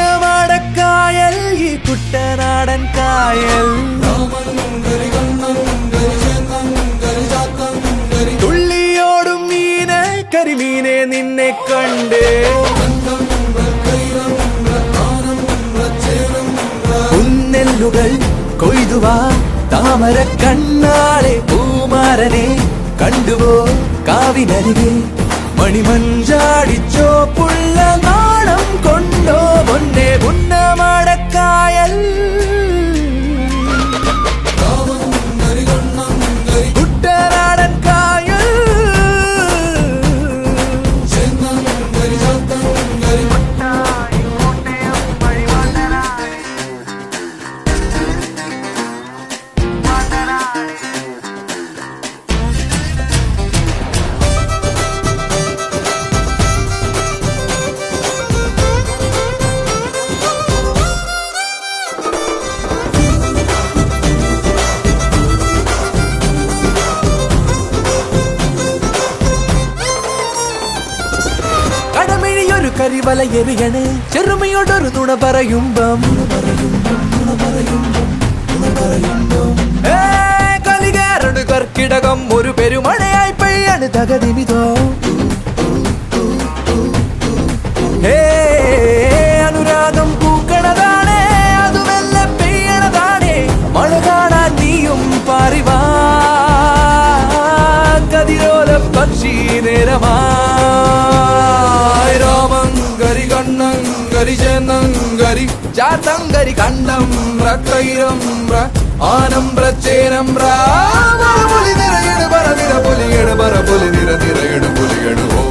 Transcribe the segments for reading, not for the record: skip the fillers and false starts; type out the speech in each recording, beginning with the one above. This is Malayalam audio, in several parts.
ഉന്നവാടക്കായൽ ഈ കുട്ടനാടൻ കായൽ തുള്ളിയോടും മീനെ കരിമീനെ നിന്നെ കണ്ടേ കുന്നെല്ലുകൾ കൊയ്തുവാ താമര കണ്ണാളെ പൂമാരനെ കണ്ടുവോ കാവിനരികെ മണിമഞ്ചാടിച്ചോ പുള്ള നാണം കൊണ്ടോ പൊന്നെ പുന്നമാടക്കായൽ കുട്ടനാടൻ കായൽ കരിവല എറിയണ് ചെറുമയോടൊരു നുണ പറയുമ്പം കലികാരണ് കർക്കിടകം ഒരു പെരുമഴയായി പെയ്യാണ് തകതിമിതോ അനുരാഗം പൂക്കണതാണേ അതുമെല്ല പെയ്യണതാണേ മഴ കാണാൻ നീയും പാറിവാ കതിരോല പക്ഷി നേരമാ കരി ചേന്നങ്കരി ചാത്തങ്കരി കണ്ടം കൈരം ആനം ചേനം പുലി നിറയട് പറ നിര പുലിയട് പറ പുലി നിര നിറയട് പുലിയട് ഓ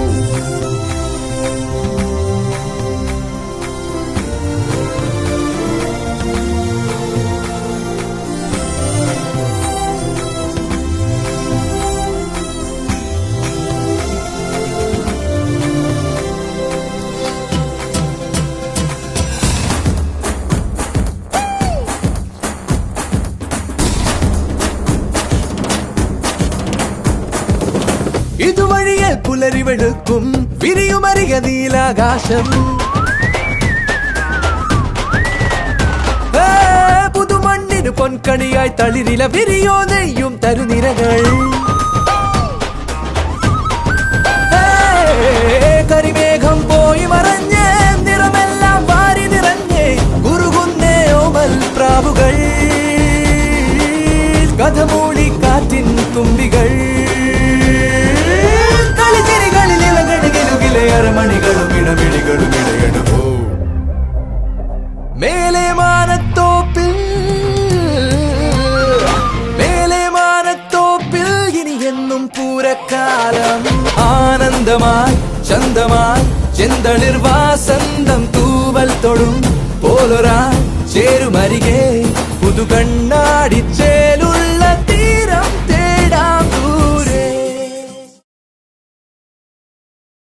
ഇതുവഴിയിൽ പുലരി വെളുക്കും വിരിയുമറിയ നീലാകാശം പുതുമണ്ണിന് പൊൻകണിയായി തളിരില വിരിയോ നെയ്യും തരുനിരകൾ കരിമേഘം പോയി മറഞ്ഞ് നിറമെല്ലാം വാരി നിറഞ്ഞ് കുറുകുന്നേ ഓമൽ പ്രാവുകൾ കഥമൂളി കാറ്റിൻ തുമ്പികൾ അരമണികളും ഇടമിഴികളും ഇടയടുപോ മേലെ മാനത്തോപ്പിൽ ഇനി എന്നും പൂരക്കാലം ആനന്ദമായി ചന്തമായി ചെന്തളിർവാസന്തം തൂവൽ തൊടും പോലൊരാ ചേരുമരികെ പുതുകണ്ണാടി